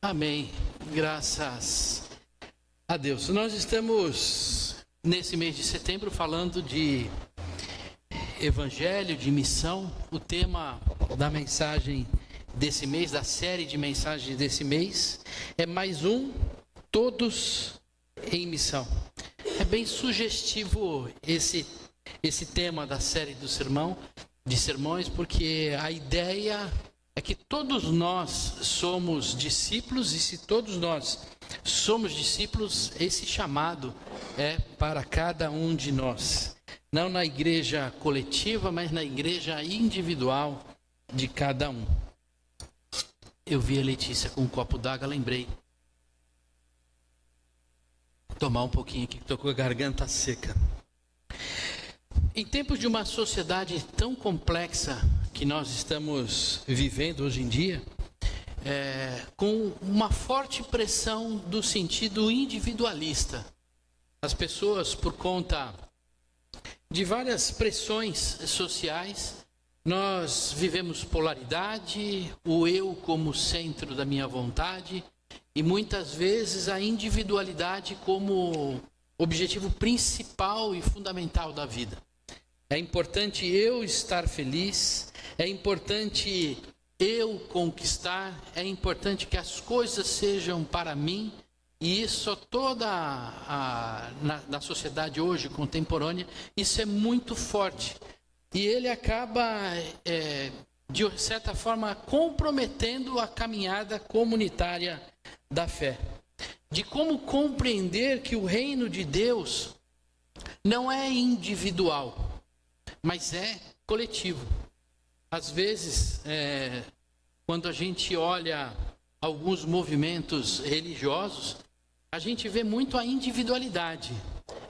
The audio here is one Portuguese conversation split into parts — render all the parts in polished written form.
Amém. Graças a Deus. Nós estamos nesse mês de setembro falando de evangelho, de missão. O tema da mensagem desse mês, da série de mensagens desse mês, é mais um, todos em missão. É bem sugestivo esse tema da série do de sermões, porque a ideia é que todos nós somos discípulos, e se todos nós somos discípulos, esse chamado é para cada um de nós. Não na igreja coletiva, mas na igreja individual de cada um. Eu vi a Letícia com um copo d'água, lembrei. Tomar um pouquinho aqui, que estou com a garganta seca. Em tempos de uma sociedade tão complexa que nós estamos vivendo hoje em dia, com uma forte pressão do sentido individualista. As pessoas, por conta de várias pressões sociais, nós vivemos polaridade, o eu como centro da minha vontade, e muitas vezes a individualidade como objetivo principal e fundamental da vida. É importante eu estar feliz, é importante eu conquistar, é importante que as coisas sejam para mim, e isso na sociedade hoje contemporânea, isso é muito forte. E ele acaba, de certa forma, comprometendo a caminhada comunitária da fé. De como compreender que o reino de Deus não é individual, mas é coletivo. Às vezes, quando a gente olha alguns movimentos religiosos, a gente vê muito a individualidade.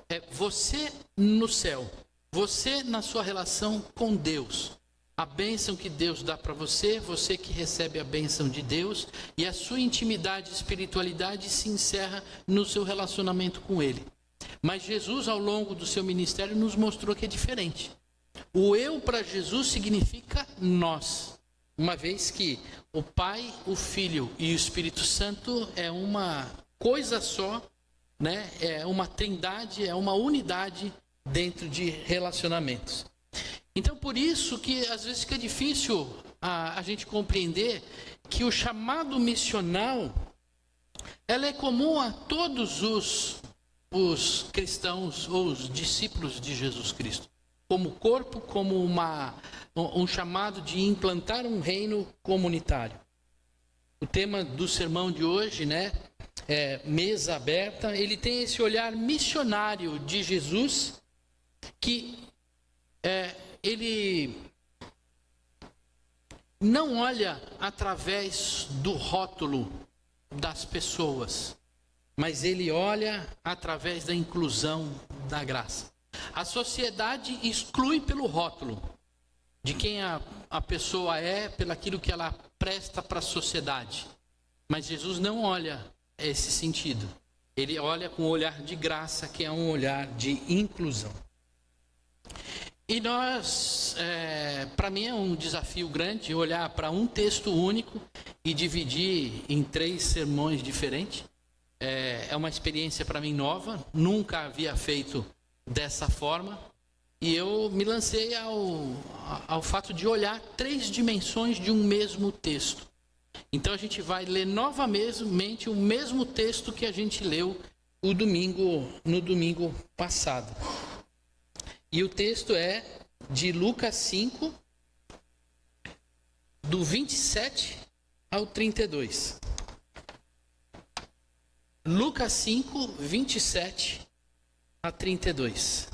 É você no céu, você na sua relação com Deus. A bênção que Deus dá para você, você que recebe a bênção de Deus, e a sua intimidade e espiritualidade se encerra no seu relacionamento com Ele. Mas Jesus, ao longo do seu ministério, nos mostrou que é diferente. O eu para Jesus significa nós, uma vez que o Pai, o Filho e o Espírito Santo é uma coisa só, né? É uma trindade, é uma unidade dentro de relacionamentos. Então, por isso que às vezes fica difícil a gente compreender que o chamado missional, ela é comum a todos os cristãos ou os discípulos de Jesus Cristo. Como corpo, como um chamado de implantar um reino comunitário. O tema do sermão de hoje, né, é Mesa Aberta. Ele tem esse olhar missionário de Jesus, que ele não olha através do rótulo das pessoas, mas ele olha através da inclusão da graça. A sociedade exclui pelo rótulo de quem a pessoa é, pelo aquilo que ela presta para a sociedade. Mas Jesus não olha esse sentido. Ele olha com um olhar de graça, que é um olhar de inclusão. E para mim é um desafio grande olhar para um texto único e dividir em 3 sermões diferentes. É uma experiência para mim nova, nunca havia feito dessa forma, e eu me lancei ao fato de olhar 3 dimensões de um mesmo texto. Então a gente vai ler novamente o mesmo texto que a gente leu no domingo passado. E o texto é de Lucas 5, do 27 ao 32. Lucas 5, 27 a 32.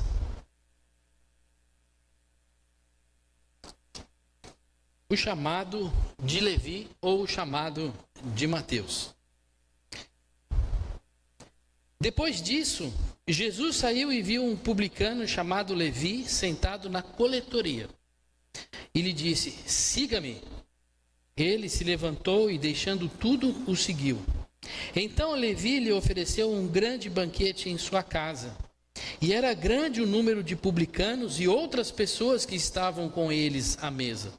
O chamado de Levi ou o chamado de Mateus. Depois disso, Jesus saiu e viu um publicano chamado Levi sentado na coletoria. E lhe disse: siga-me. Ele se levantou e, deixando tudo, o seguiu. Então Levi lhe ofereceu um grande banquete em sua casa. E era grande o número de publicanos e outras pessoas que estavam com eles à mesa.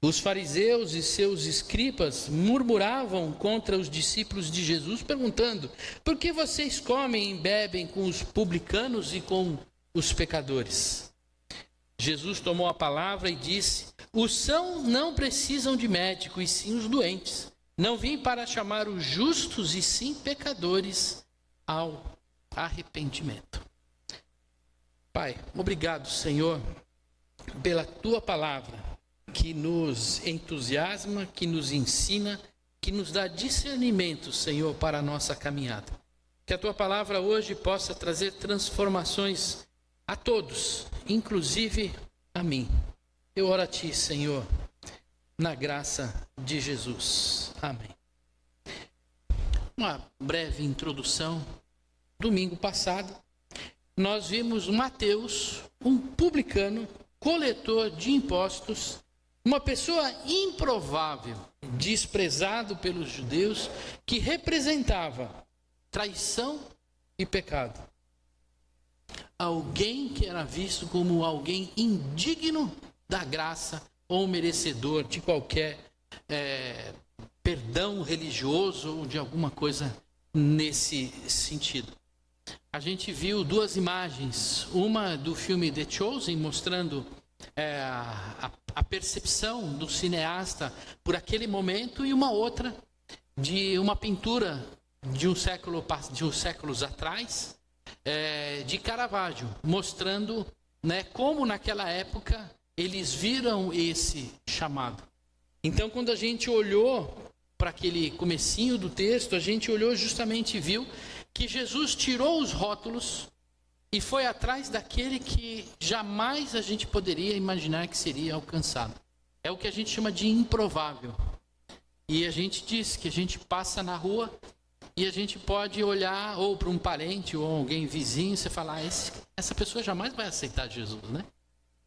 Os fariseus e seus escribas murmuravam contra os discípulos de Jesus, perguntando: por que vocês comem e bebem com os publicanos e com os pecadores? Jesus tomou a palavra e disse: os sãos não precisam de médico, e sim os doentes. Não vim para chamar os justos, e sim pecadores ao arrependimento. Pai, obrigado, Senhor, pela tua palavra, que nos entusiasma, que nos ensina, que nos dá discernimento, Senhor, para a nossa caminhada. Que a tua palavra hoje possa trazer transformações a todos, inclusive a mim. Eu oro a ti, Senhor, na graça de Jesus. Amém. Uma breve introdução. Domingo passado, nós vimos Mateus, um publicano, coletor de impostos, uma pessoa improvável, desprezado pelos judeus, que representava traição e pecado. Alguém que era visto como alguém indigno da graça ou merecedor de qualquer perdão religioso ou de alguma coisa nesse sentido. A gente viu duas imagens, uma do filme The Chosen, mostrando a percepção do cineasta por aquele momento, e uma outra de uma pintura de uns séculos atrás, de Caravaggio, mostrando, como naquela época eles viram esse chamado. Então, quando a gente olhou para aquele comecinho do texto, a gente olhou justamente e viu que Jesus tirou os rótulos e foi atrás daquele que jamais a gente poderia imaginar que seria alcançado. É o que a gente chama de improvável. E a gente diz que a gente passa na rua e a gente pode olhar ou para um parente ou alguém vizinho e você falar: essa pessoa jamais vai aceitar Jesus, né?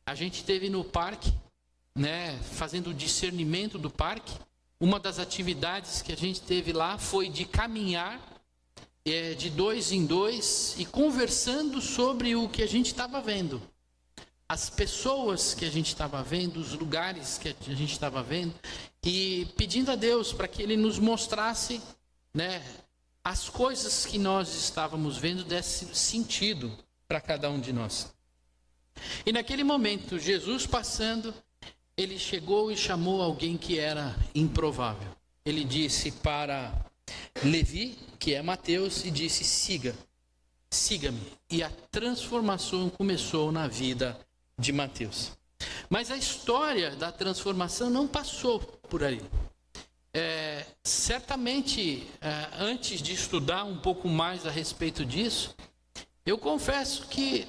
A gente esteve no parque, fazendo o discernimento do parque. Uma das atividades que a gente teve lá foi de caminhar de 2 em 2 e conversando sobre o que a gente estava vendo. As pessoas que a gente estava vendo, os lugares que a gente estava vendo, e pedindo a Deus para que Ele nos mostrasse, as coisas que nós estávamos vendo desse sentido para cada um de nós. E naquele momento, Jesus passando, Ele chegou e chamou alguém que era improvável. Ele disse para Levi, que é Mateus, e disse: siga-me. E a transformação começou na vida de Mateus. Mas a história da transformação não passou por aí. Certamente, antes de estudar um pouco mais a respeito disso, eu confesso que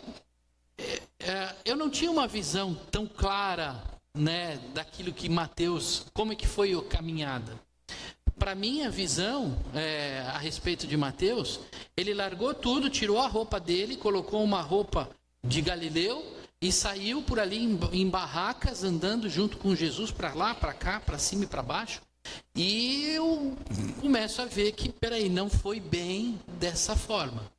eu não tinha uma visão tão clara, daquilo que Mateus, como é que foi a caminhada. Para mim, a visão a respeito de Mateus, ele largou tudo, tirou a roupa dele, colocou uma roupa de Galileu e saiu por ali em barracas, andando junto com Jesus para lá, para cá, para cima e para baixo. E eu começo a ver que, não foi bem dessa forma.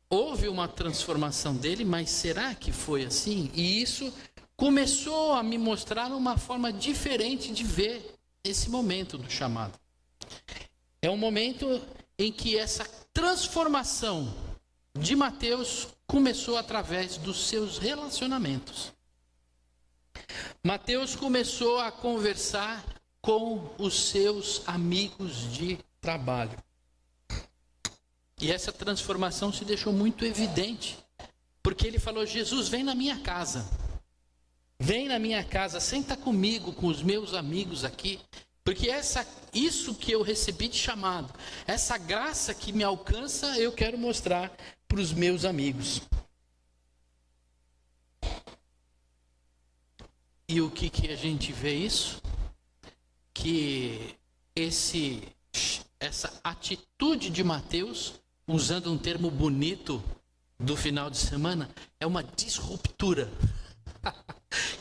Houve uma transformação dele, mas será que foi assim? E isso começou a me mostrar uma forma diferente de ver esse momento do chamado. É um momento em que essa transformação de Mateus começou através dos seus relacionamentos. Mateus começou a conversar com os seus amigos de trabalho. E essa transformação se deixou muito evidente, porque ele falou: Jesus, vem na minha casa. Vem na minha casa, senta comigo, com os meus amigos aqui. Porque isso que eu recebi de chamado, essa graça que me alcança, eu quero mostrar para os meus amigos. E o que a gente vê isso? Que essa atitude de Mateus, usando um termo bonito do final de semana, é uma disruptura.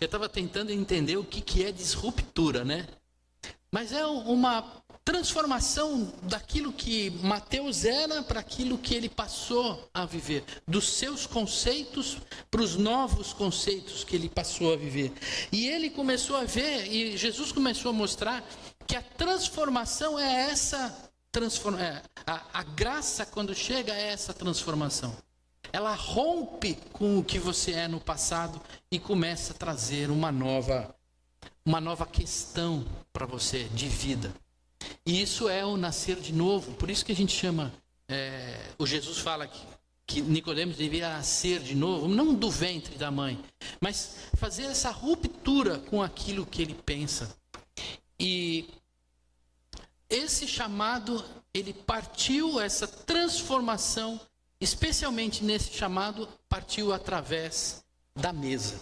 Eu estava tentando entender o que é disruptura, Mas é uma transformação daquilo que Mateus era para aquilo que ele passou a viver, dos seus conceitos para os novos conceitos que ele passou a viver. E ele começou a ver, e Jesus começou a mostrar que a transformação é essa a graça, quando chega, é essa transformação. Ela rompe com o que você é no passado e começa a trazer uma nova questão para você de vida. E isso é o nascer de novo. Por isso que a gente chama, o Jesus fala que Nicodemos devia nascer de novo, não do ventre da mãe, mas fazer essa ruptura com aquilo que ele pensa. E esse chamado, ele partiu, essa transformação, especialmente nesse chamado, partiu através da mesa.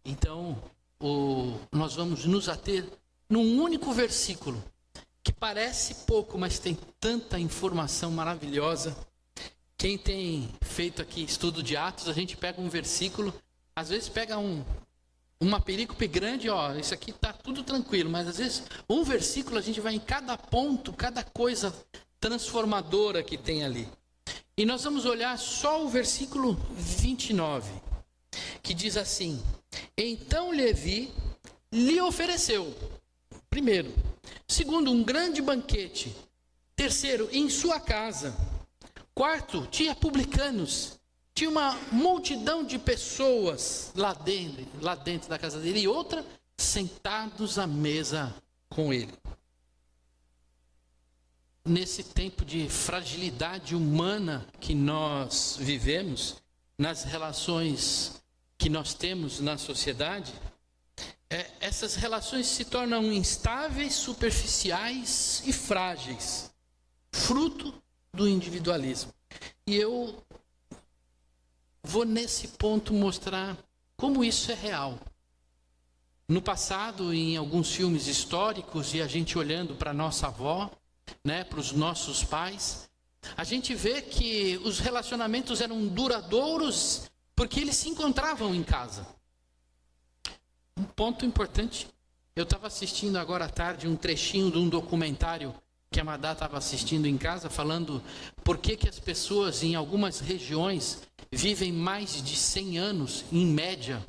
Então, nós vamos nos ater num único versículo, que parece pouco, mas tem tanta informação maravilhosa. Quem tem feito aqui estudo de Atos, a gente pega um versículo, às vezes pega uma perícope grande, isso aqui está tudo tranquilo, mas às vezes um versículo a gente vai em cada ponto, cada coisa transformadora que tem ali. E nós vamos olhar só o versículo 29, que diz assim: então Levi lhe ofereceu, primeiro. Segundo, um grande banquete. Terceiro, em sua casa. Quarto, tinha publicanos. Tinha uma multidão de pessoas lá dentro da casa dele. E outra, sentados à mesa com ele. Nesse tempo de fragilidade humana que nós vivemos, nas relações que nós temos na sociedade, essas relações se tornam instáveis, superficiais e frágeis, fruto do individualismo. E eu vou nesse ponto mostrar como isso é real. No passado, em alguns filmes históricos, e a gente olhando para nossa avó, para os nossos pais, a gente vê que os relacionamentos eram duradouros porque eles se encontravam em casa. Um ponto importante, eu estava assistindo agora à tarde um trechinho de um documentário que a Madá estava assistindo em casa, falando por que as pessoas em algumas regiões vivem mais de 100 anos, em média.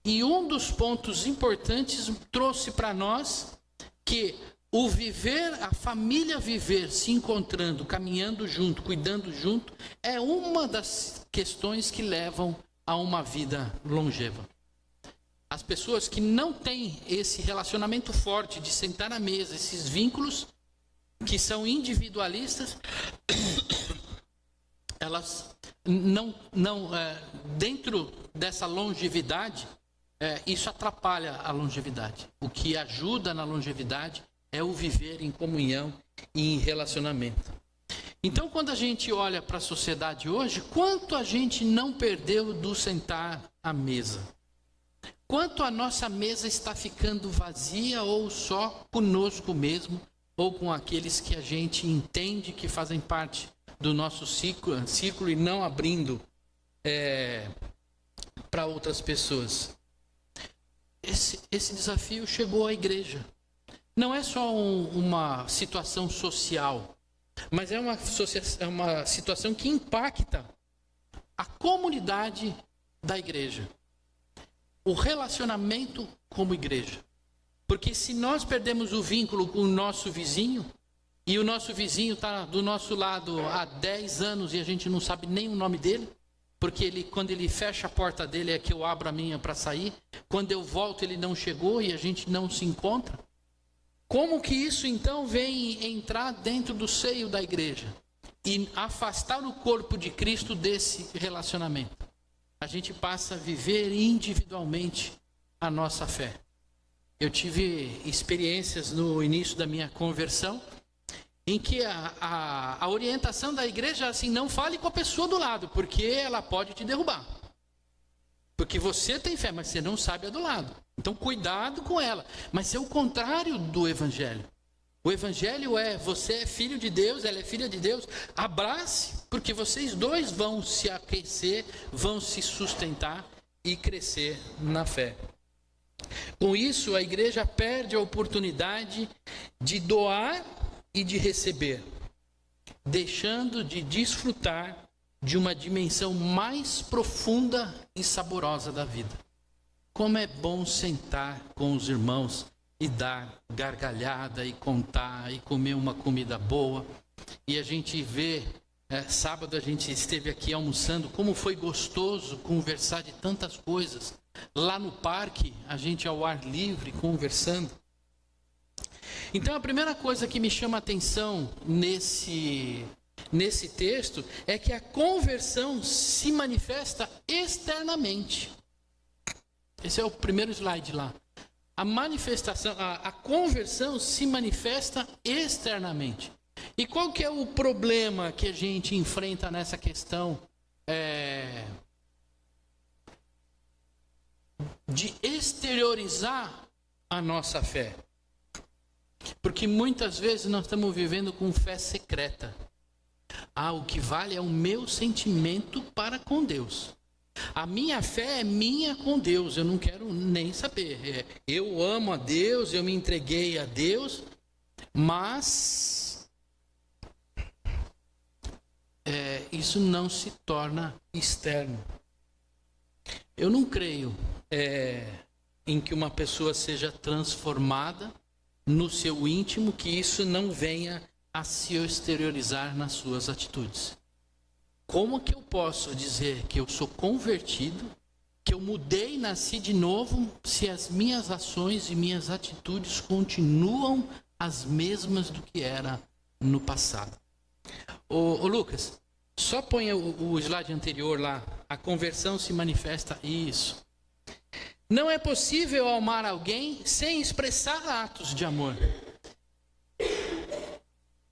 E um dos pontos importantes trouxe para nós que o viver, a família viver, se encontrando, caminhando junto, cuidando junto, é uma das questões que levam a uma vida longeva. As pessoas que não têm esse relacionamento forte de sentar à mesa, esses vínculos que são individualistas, elas não dentro dessa longevidade, isso atrapalha a longevidade. O que ajuda na longevidade é o viver em comunhão e em relacionamento. Então, quando a gente olha para a sociedade hoje, quanto a gente não perdeu do sentar à mesa? Quanto a nossa mesa está ficando vazia ou só conosco mesmo, ou com aqueles que a gente entende que fazem parte do nosso círculo e não abrindo para outras pessoas. Esse desafio chegou à igreja. Não é só uma situação social, mas é uma situação que impacta a comunidade da igreja. O relacionamento como igreja. Porque se nós perdemos o vínculo com o nosso vizinho, e o nosso vizinho está do nosso lado há 10 anos e a gente não sabe nem o nome dele, porque quando ele fecha a porta dele é que eu abro a minha para sair, quando eu volto ele não chegou e a gente não se encontra, como que isso então vem entrar dentro do seio da igreja e afastar o corpo de Cristo desse relacionamento? A gente passa a viver individualmente a nossa fé. Eu tive experiências no início da minha conversão, em que a orientação da igreja é assim: não fale com a pessoa do lado, porque ela pode te derrubar. Porque você tem fé, mas você não sabe a do lado. Então cuidado com ela. Mas é o contrário do evangelho. O evangelho é: você é filho de Deus, ela é filha de Deus, abrace, porque vocês dois vão se aquecer, vão se sustentar e crescer na fé. Com isso, a igreja perde a oportunidade de doar e de receber, deixando de desfrutar de uma dimensão mais profunda e saborosa da vida. Como é bom sentar com os irmãos e dar gargalhada e contar e comer uma comida boa. E a gente vê, sábado a gente esteve aqui almoçando, como foi gostoso conversar de tantas coisas. Lá no parque, a gente ao ar livre, conversando. Então a primeira coisa que me chama a atenção nesse texto é que a conversão se manifesta externamente. Esse é o primeiro slide lá. A manifestação, a conversão se manifesta externamente. E qual que é o problema que a gente enfrenta nessa questão de exteriorizar a nossa fé? Porque muitas vezes nós estamos vivendo com fé secreta. O que vale é o meu sentimento para com Deus. A minha fé é minha com Deus, eu não quero nem saber. Eu amo a Deus, eu me entreguei a Deus, mas isso não se torna externo. Eu não creio em que uma pessoa seja transformada no seu íntimo, que isso não venha a se exteriorizar nas suas atitudes. Como que eu posso dizer que eu sou convertido, que eu mudei, nasci de novo, se as minhas ações e minhas atitudes continuam as mesmas do que era no passado? Ô Lucas, só põe o slide anterior lá. A conversão se manifesta. Isso. Não é possível amar alguém sem expressar atos de amor.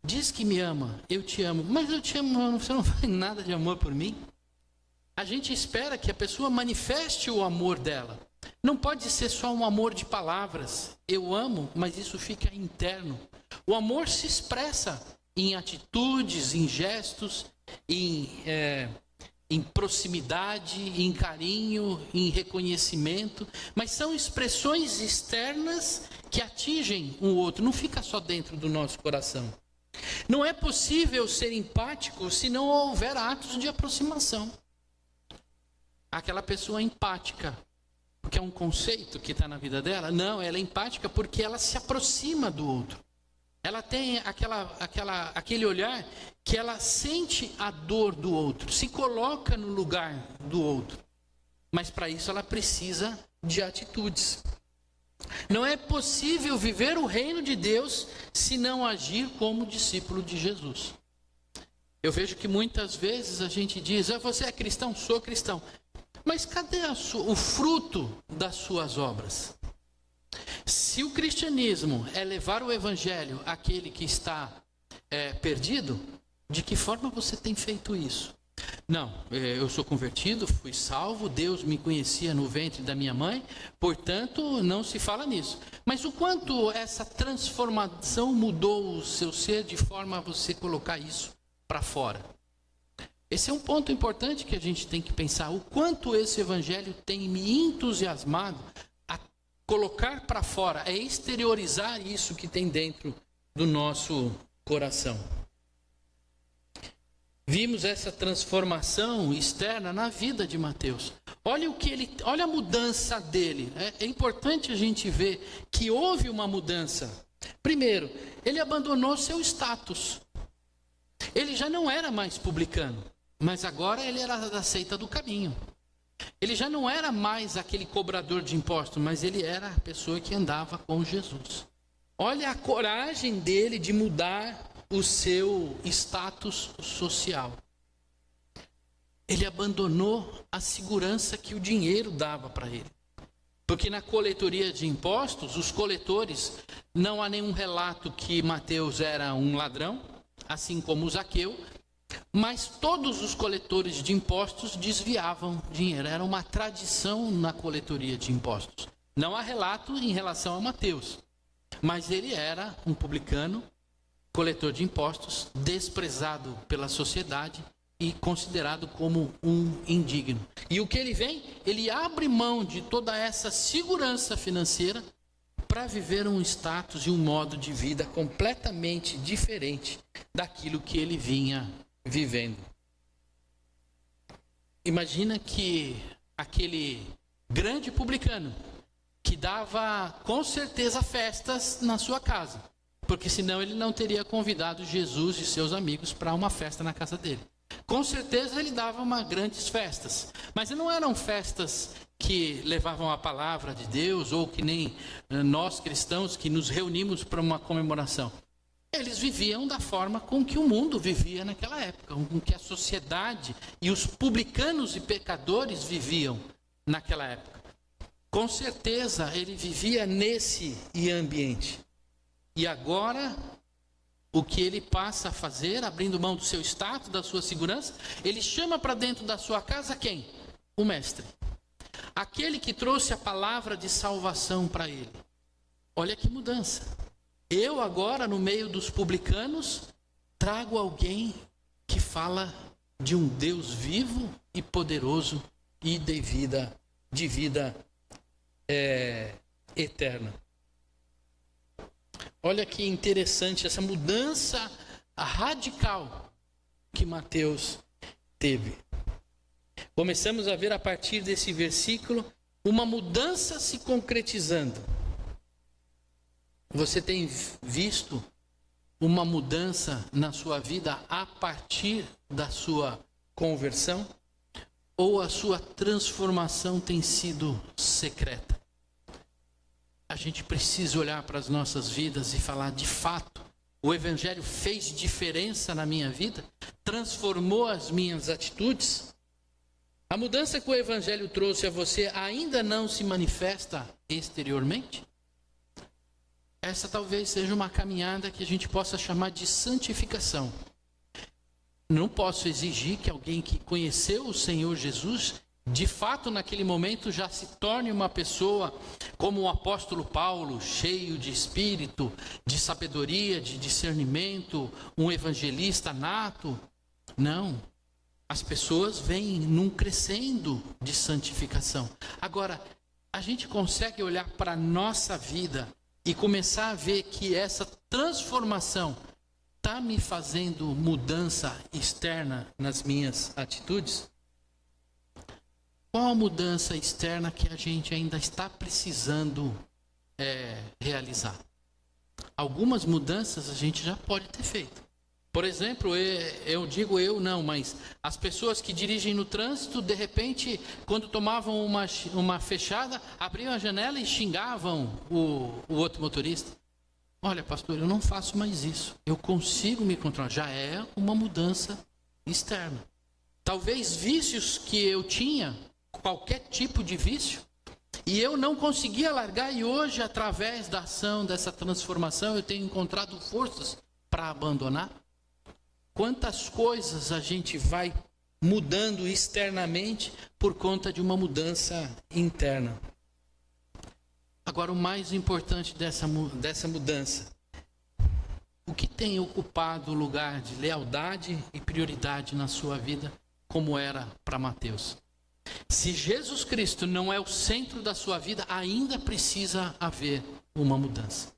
Diz que me ama, eu te amo, mas eu te amo, você não faz nada de amor por mim? A gente espera que a pessoa manifeste o amor dela. Não pode ser só um amor de palavras. Eu amo, mas isso fica interno. O amor se expressa em atitudes, em gestos, em proximidade, em carinho, em reconhecimento. Mas são expressões externas que atingem um outro. Não fica só dentro do nosso coração. Não é possível ser empático se não houver atos de aproximação. Aquela pessoa empática, porque é um conceito que está na vida dela? Não, ela é empática porque ela se aproxima do outro. Ela tem aquele olhar que ela sente a dor do outro, se coloca no lugar do outro. Mas para isso ela precisa de atitudes. Não é possível viver o reino de Deus se não agir como discípulo de Jesus. Eu vejo que muitas vezes a gente diz: você é cristão? Sou cristão. Mas cadê o fruto das suas obras? Se o cristianismo é levar o evangelho àquele que está perdido, de que forma você tem feito isso? Não, eu sou convertido, fui salvo, Deus me conhecia no ventre da minha mãe, portanto não se fala nisso. Mas o quanto essa transformação mudou o seu ser de forma a você colocar isso para fora? Esse é um ponto importante que a gente tem que pensar. O quanto esse evangelho tem me entusiasmado a colocar para fora, a exteriorizar isso que tem dentro do nosso coração. Vimos essa transformação externa na vida de Mateus. Olha a mudança dele. É importante a gente ver que houve uma mudança. Primeiro, ele abandonou seu status. Ele já não era mais publicano, mas agora ele era da seita do caminho. Ele já não era mais aquele cobrador de impostos, mas ele era a pessoa que andava com Jesus. Olha a coragem dele de mudar o seu status social. Ele abandonou a segurança que o dinheiro dava para ele. Porque na coletoria de impostos, os coletores, não há nenhum relato que Mateus era um ladrão, assim como Zaqueu, mas todos os coletores de impostos desviavam dinheiro. Era uma tradição na coletoria de impostos. Não há relato em relação a Mateus, mas ele era um publicano, coletor de impostos, desprezado pela sociedade e considerado como um indigno. E o que ele vem? Ele abre mão de toda essa segurança financeira para viver um status e um modo de vida completamente diferente daquilo que ele vinha vivendo. Imagina que aquele grande publicano que dava com certeza festas na sua casa, porque senão ele não teria convidado Jesus e seus amigos para uma festa na casa dele. Com certeza ele dava grandes festas, mas não eram festas que levavam a palavra de Deus, ou que nem nós cristãos que nos reunimos para uma comemoração. Eles viviam da forma com que o mundo vivia naquela época, com que a sociedade e os publicanos e pecadores viviam naquela época. Com certeza ele vivia nesse ambiente. E agora, o que ele passa a fazer, abrindo mão do seu status, da sua segurança, ele chama para dentro da sua casa quem? O mestre. Aquele que trouxe a palavra de salvação para ele. Olha que mudança. Eu agora, no meio dos publicanos, trago alguém que fala de um Deus vivo e poderoso e de vida eterna. Olha que interessante essa mudança radical que Mateus teve. Começamos a ver a partir desse versículo uma mudança se concretizando. Você tem visto uma mudança na sua vida a partir da sua conversão? Ou a sua transformação tem sido secreta? A gente precisa olhar para as nossas vidas e falar, de fato, o Evangelho fez diferença na minha vida? Transformou as minhas atitudes? A mudança que o Evangelho trouxe a você ainda não se manifesta exteriormente? Essa talvez seja uma caminhada que a gente possa chamar de santificação. Não posso exigir que alguém que conheceu o Senhor Jesus, de fato naquele momento já se torne uma pessoa como o apóstolo Paulo, cheio de espírito, de sabedoria, de discernimento, um evangelista nato. Não. As pessoas vêm num crescendo de santificação. Agora, a gente consegue olhar para a nossa vida e começar a ver que essa transformação está me fazendo mudança externa nas minhas atitudes? Qual a mudança externa que a gente ainda está precisando realizar? Algumas mudanças a gente já pode ter feito. Por exemplo, eu não, mas as pessoas que dirigem no trânsito, de repente, quando tomavam uma fechada, abriam a janela e xingavam o outro motorista. Olha, pastor, eu não faço mais isso. Eu consigo me controlar. Já é uma mudança externa. Talvez vícios que eu tinha, qualquer tipo de vício, e eu não conseguia largar, e hoje, através da ação, dessa transformação, eu tenho encontrado forças para abandonar. Quantas coisas a gente vai mudando externamente por conta de uma mudança interna. Agora, o mais importante dessa mudança, o que tem ocupado o lugar de lealdade e prioridade na sua vida, como era para Mateus? Se Jesus Cristo não é o centro da sua vida, ainda precisa haver uma mudança.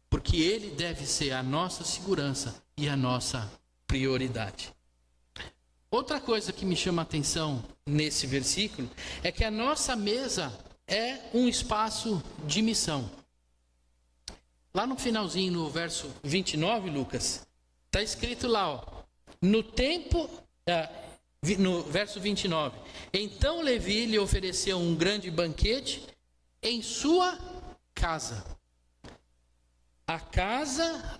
Porque Ele deve ser a nossa segurança e a nossa prioridade. Outra coisa que me chama a atenção nesse versículo é que a nossa mesa é um espaço de missão. Lá no finalzinho, no verso 29, Lucas, está escrito lá, no verso 29, então Levi lhe ofereceu um grande banquete em sua casa.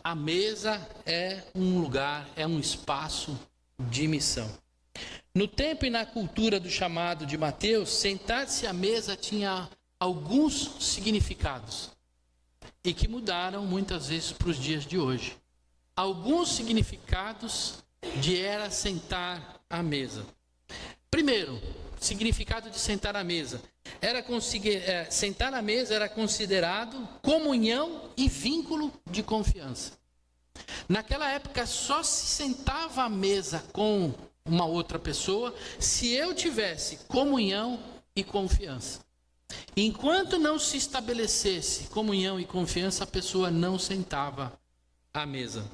A mesa é um lugar, é um espaço de missão. No tempo e na cultura do chamado de Mateus, sentar-se à mesa tinha alguns significados e que mudaram muitas vezes para os dias de hoje. Alguns significados de era sentar à mesa. Primeiro, significado de sentar à mesa. Sentar à mesa era considerado comunhão e vínculo de confiança. Naquela época só se sentava à mesa com uma outra pessoa se eu tivesse comunhão e confiança. Enquanto não se estabelecesse comunhão e confiança, a pessoa não sentava à mesa.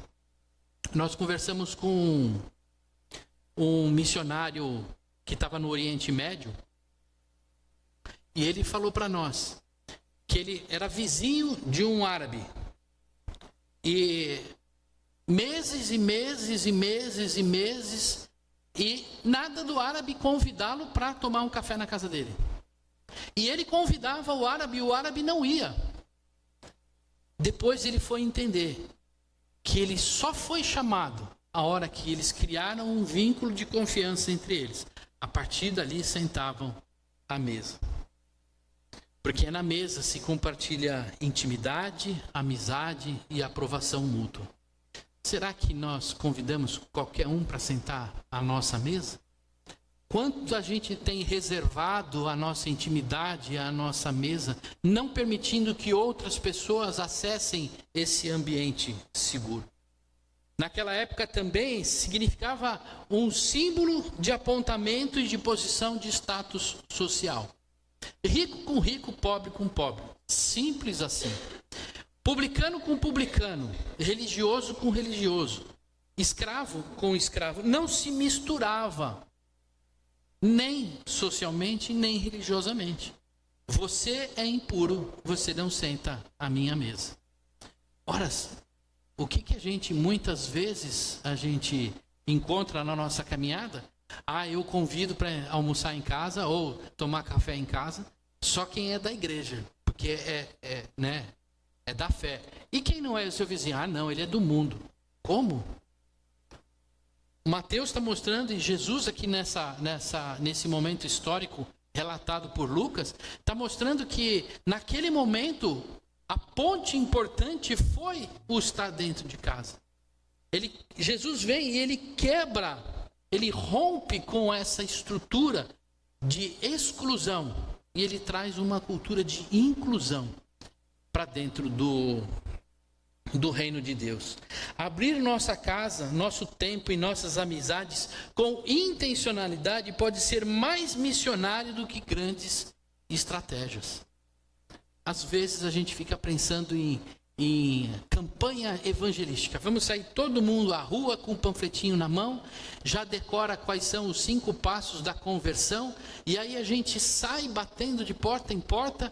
Nós conversamos com um missionário que estava no Oriente Médio, e ele falou para nós que ele era vizinho de um árabe. E meses e meses e meses e meses, e nada do árabe convidá-lo para tomar um café na casa dele. E ele convidava o árabe e o árabe não ia. Depois ele foi entender que ele só foi chamado a hora que eles criaram um vínculo de confiança entre eles. A partir dali sentavam à mesa. Porque na mesa se compartilha intimidade, amizade e aprovação mútua. Será que nós convidamos qualquer um para sentar à nossa mesa? Quanto a gente tem reservado a nossa intimidade, a nossa mesa, não permitindo que outras pessoas acessem esse ambiente seguro? Naquela época também significava um símbolo de apontamento e de posição de status social. Rico com rico, pobre com pobre. Simples assim. Publicano com publicano, religioso com religioso, escravo com escravo. Não se misturava, nem socialmente, nem religiosamente. Você é impuro, você não senta à minha mesa. Ora, o que a gente, muitas vezes, a gente encontra na nossa caminhada? Eu convido para almoçar em casa ou tomar café em casa, só quem é da igreja, porque é da fé. E quem não é o seu vizinho? Não, ele é do mundo. Como? Mateus está mostrando, e Jesus aqui nesse momento histórico relatado por Lucas, está mostrando que naquele momento a ponte importante foi o estar dentro de casa. Jesus vem e ele quebra, ele rompe com essa estrutura de exclusão e ele traz uma cultura de inclusão para dentro do reino de Deus. Abrir nossa casa, nosso tempo e nossas amizades com intencionalidade pode ser mais missionário do que grandes estratégias. Às vezes a gente fica pensando em campanha evangelística. Vamos sair todo mundo à rua com um panfletinho na mão, já decora quais são os 5 passos da conversão, e aí a gente sai batendo de porta em porta.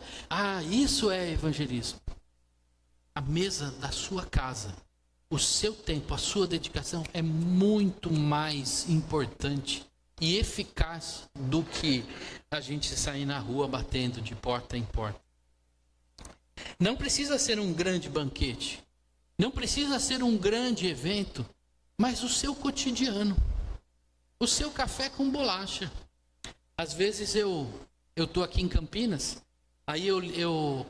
Isso é evangelismo. A mesa da sua casa, o seu tempo, a sua dedicação é muito mais importante e eficaz do que a gente sair na rua batendo de porta em porta. Não precisa ser um grande banquete, não precisa ser um grande evento, mas o seu cotidiano, o seu café com bolacha. Às vezes eu estou aqui em Campinas, aí eu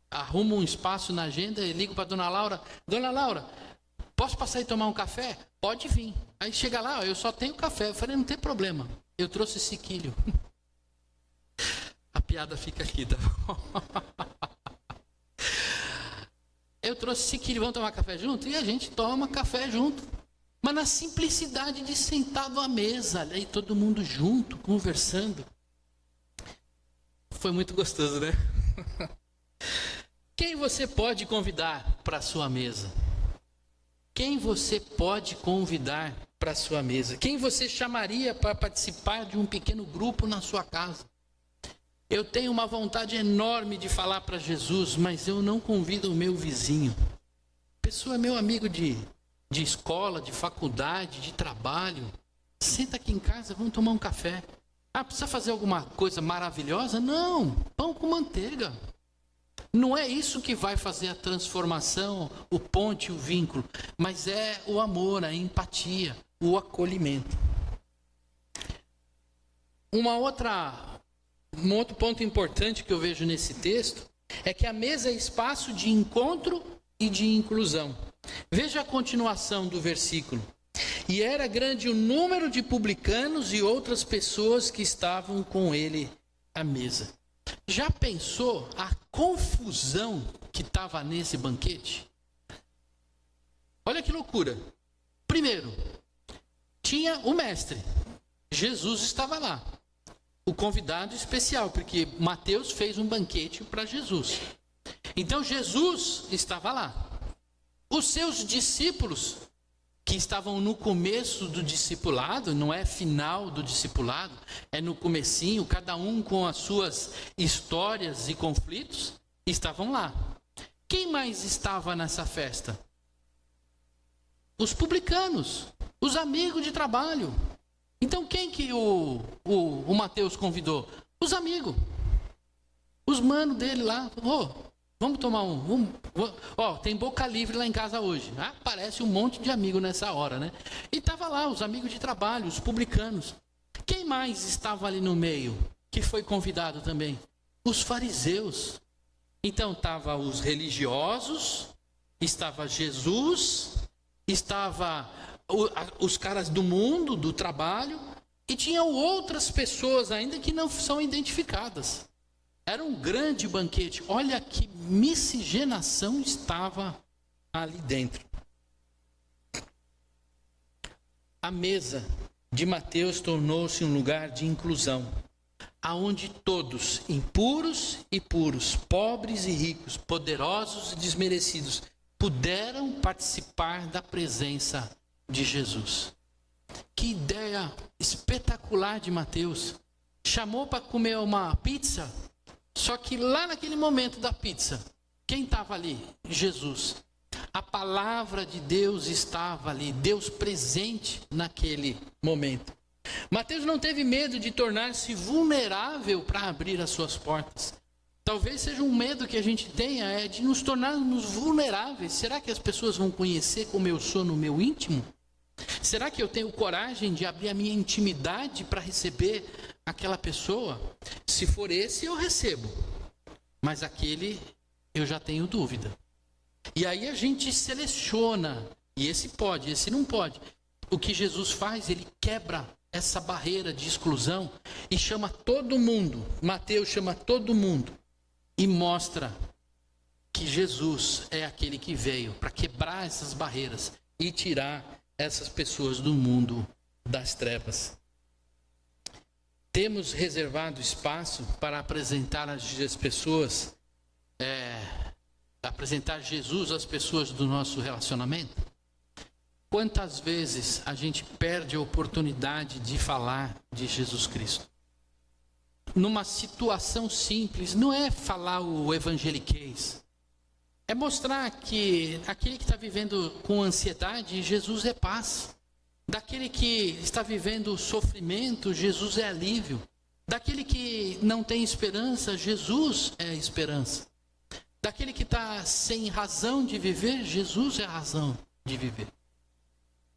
arrumo um espaço na agenda e ligo para Dona Laura: Dona Laura, posso passar e tomar um café? Pode vir. Aí chega lá, eu só tenho café. Eu falei: não tem problema, eu trouxe sequilho. A piada fica aqui, tá bom? Eu trouxe sequilho, vamos tomar café junto? E a gente toma café junto. Mas na simplicidade de sentado à mesa, aí todo mundo junto, conversando. Foi muito gostoso, né? Quem você pode convidar para a sua mesa? Quem você pode convidar para a sua mesa? Quem você chamaria para participar de um pequeno grupo na sua casa? Eu tenho uma vontade enorme de falar para Jesus, mas eu não convido o meu vizinho. A pessoa é meu amigo de escola, de faculdade, de trabalho. Senta aqui em casa, vamos tomar um café. Precisa fazer alguma coisa maravilhosa? Não, pão com manteiga. Não é isso que vai fazer a transformação, o ponte, o vínculo, mas é o amor, a empatia, o acolhimento. Um outro ponto importante que eu vejo nesse texto é que a mesa é espaço de encontro e de inclusão. Veja a continuação do versículo. E era grande o número de publicanos e outras pessoas que estavam com ele à mesa. Já pensou a confusão que estava nesse banquete? Olha que loucura. Primeiro, tinha o mestre. Jesus estava lá. o convidado especial, porque Mateus fez um banquete para Jesus. Então Jesus estava lá. Os seus discípulos, que estavam no começo do discipulado, não é final do discipulado, é no comecinho, cada um com as suas histórias e conflitos, estavam lá. Quem mais estava nessa festa? Os publicanos, os amigos de trabalho. Então quem que o Mateus convidou? Os amigos. Os manos dele lá. Vamos tomar tem boca livre lá em casa hoje. Aparece um monte de amigo nessa hora, né? E estava lá os amigos de trabalho, os publicanos. Quem mais estava ali no meio, que foi convidado também? Os fariseus. Então estava os religiosos, estava Jesus, estava os caras do mundo, do trabalho, e tinham outras pessoas ainda que não são identificadas. Era um grande banquete. Olha que miscigenação estava ali dentro. A mesa de Mateus tornou-se um lugar de inclusão, aonde todos, impuros e puros, pobres e ricos, poderosos e desmerecidos, puderam participar da presença de Jesus. Que ideia espetacular de Mateus. Chamou para comer uma pizza. Só que lá naquele momento da pizza, quem estava ali? Jesus. A palavra de Deus estava ali, Deus presente naquele momento. Mateus não teve medo de tornar-se vulnerável para abrir as suas portas. Talvez seja um medo que a gente tenha, de nos tornarmos vulneráveis. Será que as pessoas vão conhecer como eu sou no meu íntimo? Será que eu tenho coragem de abrir a minha intimidade para receber aquela pessoa? Se for esse, eu recebo. Mas aquele, eu já tenho dúvida. E aí a gente seleciona. E esse pode, esse não pode. O que Jesus faz, ele quebra essa barreira de exclusão e chama todo mundo. Mateus chama todo mundo e mostra que Jesus é aquele que veio para quebrar essas barreiras e tirar essas pessoas do mundo das trevas. Temos reservado espaço para apresentar as pessoas, apresentar Jesus às pessoas do nosso relacionamento? Quantas vezes a gente perde a oportunidade de falar de Jesus Cristo? Numa situação simples, não é falar o evangeliquez. É mostrar que aquele que está vivendo com ansiedade, Jesus é paz. Daquele que está vivendo sofrimento, Jesus é alívio. Daquele que não tem esperança, Jesus é esperança. Daquele que está sem razão de viver, Jesus é a razão de viver.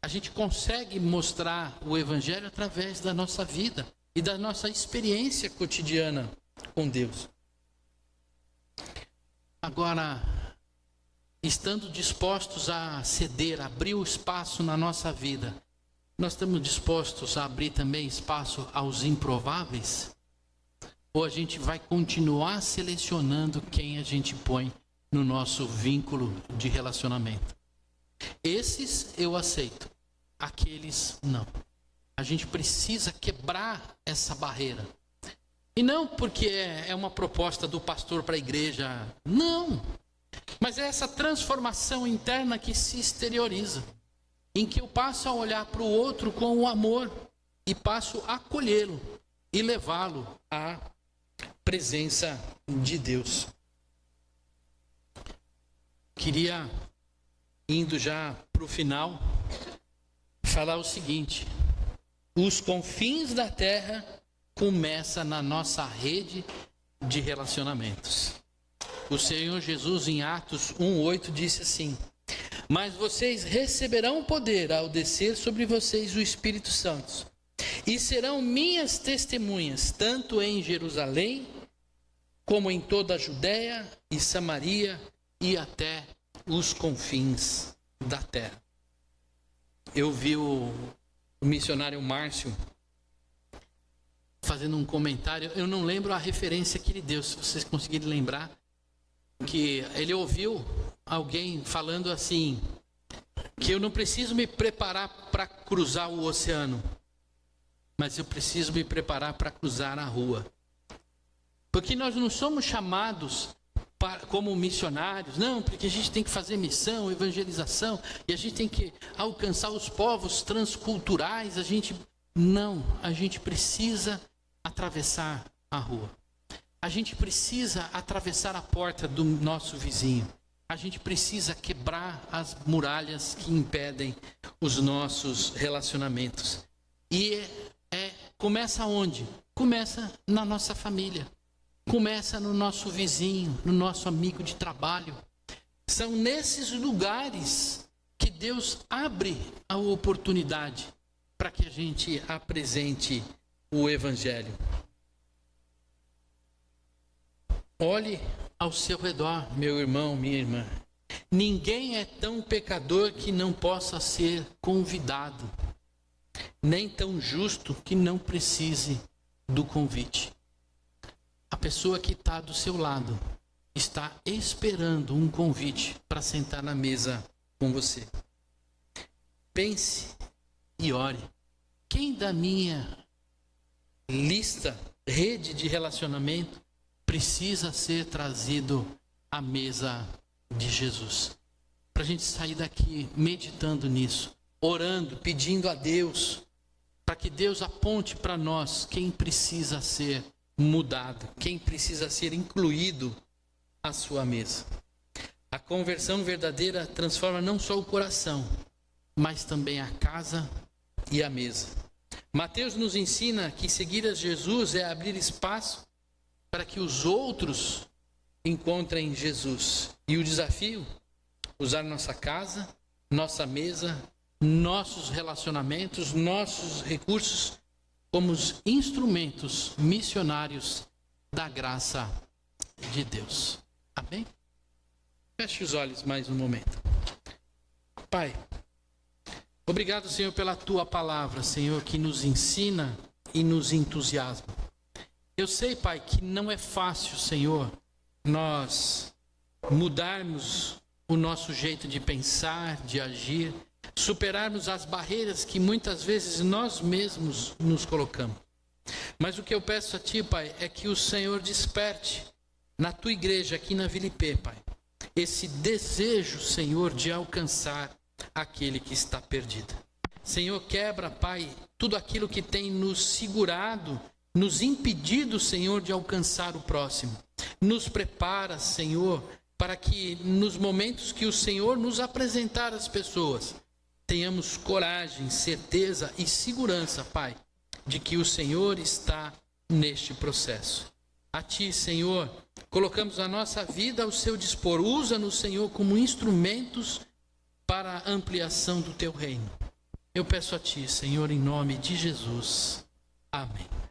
A gente consegue mostrar o Evangelho através da nossa vida e da nossa experiência cotidiana com Deus. Agora, estando dispostos a ceder, a abrir o espaço na nossa vida, nós estamos dispostos a abrir também espaço aos improváveis? Ou a gente vai continuar selecionando quem a gente põe no nosso vínculo de relacionamento? Esses eu aceito, aqueles não. A gente precisa quebrar essa barreira. E não porque é uma proposta do pastor para a igreja, não. Mas é essa transformação interna que se exterioriza, em que eu passo a olhar para o outro com o amor e passo a acolhê-lo e levá-lo à presença de Deus. Queria, indo já para o final, falar o seguinte: os confins da terra começam na nossa rede de relacionamentos. O Senhor Jesus, em Atos 1:8, disse assim: mas vocês receberão poder ao descer sobre vocês o Espírito Santo, e serão minhas testemunhas, tanto em Jerusalém, como em toda a Judéia e Samaria, e até os confins da terra. Eu vi o missionário Márcio fazendo um comentário, eu não lembro a referência que ele deu, se vocês conseguirem lembrar, que ele ouviu alguém falando assim, que eu não preciso me preparar para cruzar o oceano, mas eu preciso me preparar para cruzar a rua. Porque nós não somos chamados como missionários, não, porque a gente tem que fazer missão, evangelização, e a gente tem que alcançar os povos transculturais, a gente precisa atravessar a rua. A gente precisa atravessar a porta do nosso vizinho. A gente precisa quebrar as muralhas que impedem os nossos relacionamentos. E começa onde? Começa na nossa família. Começa no nosso vizinho, no nosso amigo de trabalho. São nesses lugares que Deus abre a oportunidade para que a gente apresente o Evangelho. Olhe ao seu redor, meu irmão, minha irmã. Ninguém é tão pecador que não possa ser convidado, nem tão justo que não precise do convite. A pessoa que está do seu lado está esperando um convite para sentar na mesa com você. Pense e ore. Quem da minha rede de relacionamento, precisa ser trazido à mesa de Jesus? Para a gente sair daqui meditando nisso, orando, pedindo a Deus, para que Deus aponte para nós quem precisa ser mudado, quem precisa ser incluído à sua mesa. A conversão verdadeira transforma não só o coração, mas também a casa e a mesa. Mateus nos ensina que seguir a Jesus é abrir espaço para que os outros encontrem Jesus. E o desafio? Usar nossa casa, nossa mesa, nossos relacionamentos, nossos recursos como os instrumentos missionários da graça de Deus. Amém? Feche os olhos mais um momento. Pai, obrigado, Senhor, pela Tua palavra, Senhor, que nos ensina e nos entusiasma. Eu sei, Pai, que não é fácil, Senhor, nós mudarmos o nosso jeito de pensar, de agir, superarmos as barreiras que muitas vezes nós mesmos nos colocamos. Mas o que eu peço a Ti, Pai, é que o Senhor desperte na Tua igreja aqui na Vila IP, Pai, esse desejo, Senhor, de alcançar aquele que está perdido. Senhor, quebra, Pai, tudo aquilo que tem nos segurado, nos impedido, Senhor, de alcançar o próximo. Nos prepara, Senhor, para que nos momentos que o Senhor nos apresentar às pessoas, tenhamos coragem, certeza e segurança, Pai, de que o Senhor está neste processo. A Ti, Senhor, colocamos a nossa vida ao Seu dispor. Usa-nos, Senhor, como instrumentos para a ampliação do Teu reino. Eu peço a Ti, Senhor, em nome de Jesus. Amém.